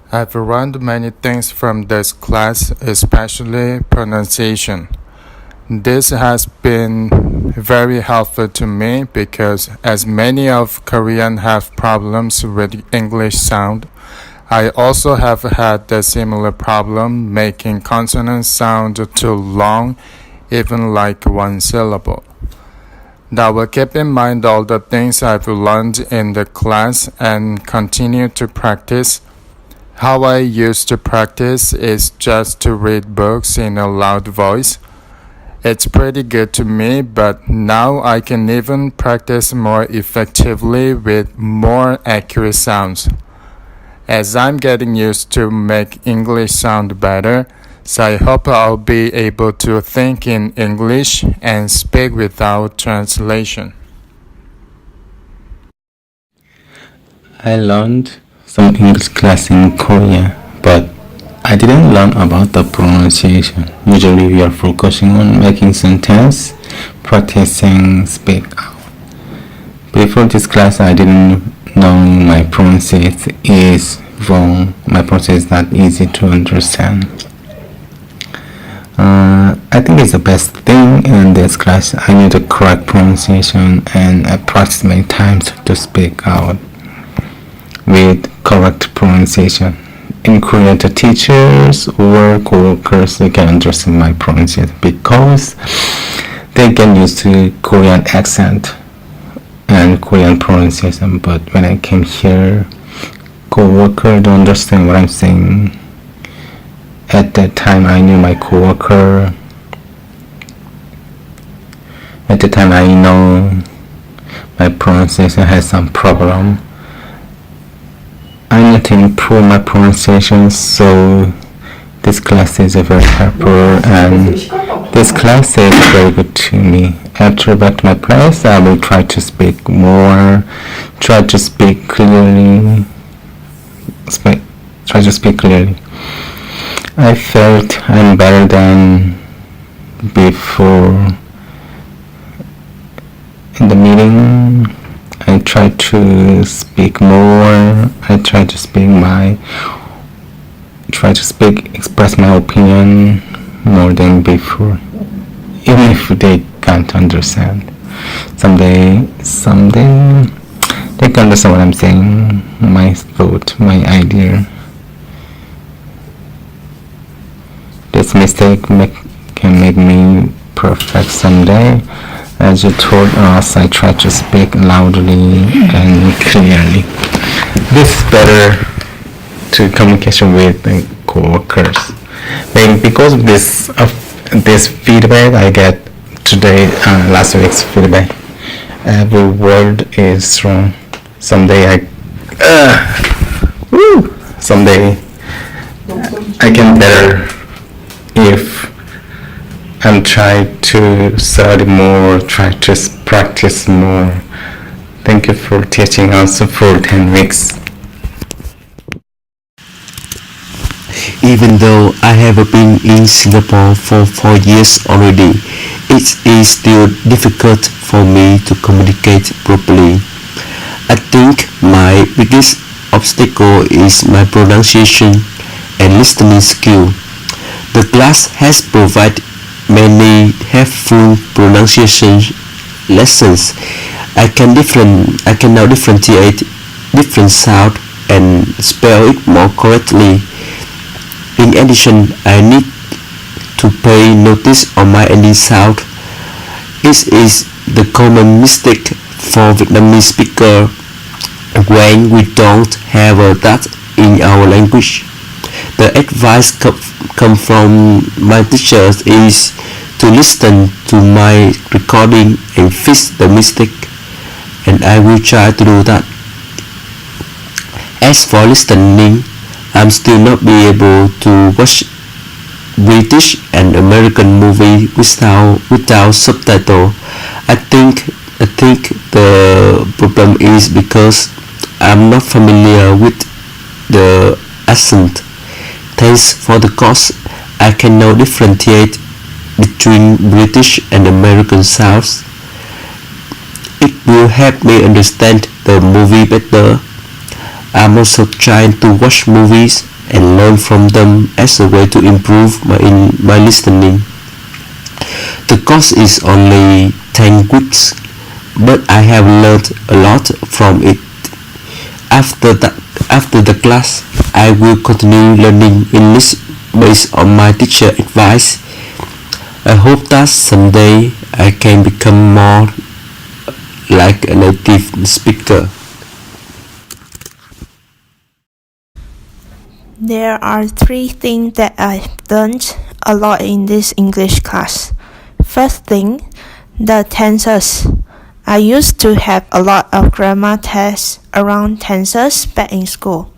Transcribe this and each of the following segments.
I've learned many things from this class, especially pronunciation. This has been very helpful to me because as many of Korean have problems with English sound, I also have had the similar problem making consonants sound too long, even like one syllable. I will keep in mind all the things I've learned in the class and continue to practice. How I used to practice is just to read books in a loud voice. It's pretty good to me, but now I can even practice more effectively with more accurate sounds. As I'm getting used to make English sound better, so I hope I'll be able to think in English and speak without translation. I learned some English class in Korea, but I didn't learn about the pronunciation. Usually we are focusing on making sentence, practicing speak out. Before this class I didn't know my pronunciation is wrong. My pronunciation is not easy to understand. I think it's the best thing in this class. I knew the correct pronunciation and I practiced many times to speak out with correct pronunciation. In Korea, the teachers or co-workers can understand my pronunciation because they get used to Korean accent and Korean pronunciation. But when I came here, co-worker don't understand what I'm saying. At that time, I knew my co-worker. At the time, I know my pronunciation has some problem. I need to improve my pronunciation, so this class is very helpful and this class is very good to me. After back to my class, I will try to speak more, try to speak clearly. I felt I'm better than before. In the meeting, I try to speak more. I try to express my opinion more than before, even if they can't understand. Someday they can understand what I'm saying, my thought, my idea. This mistake can make me perfect someday. As you told us, I try to speak loudly and clearly. This is better to communication with co-workers. Maybe because of this feedback I get today, last week's feedback, every word is wrong. Someday I can better if I'm trying to study more, try to practice more. Thank you for teaching us for 10 weeks. Even though I have been in Singapore for 4 years already, it is still difficult for me to communicate properly. I think my biggest obstacle is my pronunciation and listening skill. The class has provided many helpful pronunciation lessons. I can now differentiate different sound and spell it more correctly. In addition, I need to pay notice on my ending sound. It is the common mistake for Vietnamese speakers when we don't have that in our language. The advice come from my teachers is to listen to my recording and fix the mistake, and I will try to do that. As for listening, I'm still not be able to watch British and American movie without subtitle. I think the problem is because I'm not familiar with the accent. Thanks for the course, I can now differentiate between British and American sounds. It will help me understand the movie better. I'm also trying to watch movies and learn from them as a way to improve my listening. The course is only 10 weeks, but I have learned a lot from it. After the class, I will continue learning English based on my teacher advice. I hope that someday I can become more like a native speaker. There are 3 things that I've learned a lot in this English class. First thing, the tenses. I used to have a lot of grammar tests around tenses back in school,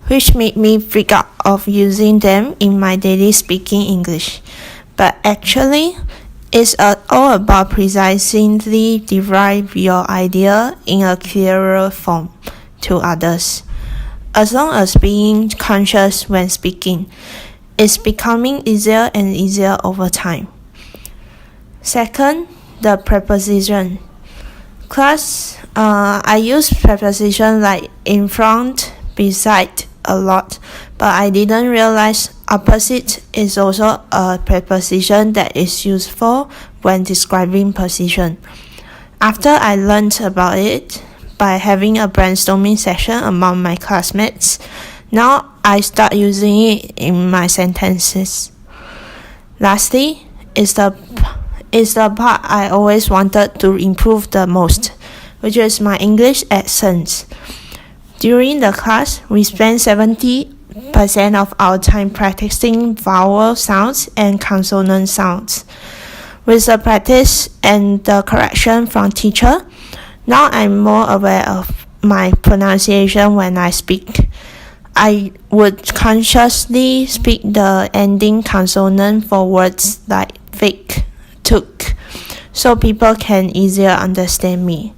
which made me freak out of using them in my daily speaking English. But actually, it's all about precisely derive your idea in a clearer form to others. As long as being conscious when speaking, it's becoming easier and easier over time. Second, the preposition. Class, I use preposition like in front, beside a lot, but I didn't realize opposite is also a preposition that is useful when describing position. After I learned about it by having a brainstorming session among my classmates, now I start using it in my sentences. Lastly, is the part I always wanted to improve the most, which is my English accents. During the class, we spend 70% of our time practicing vowel sounds and consonant sounds. With the practice and the correction from teacher, now I'm more aware of my pronunciation when I speak. I would consciously speak the ending consonant for words like fake, took, so people can easier understand me.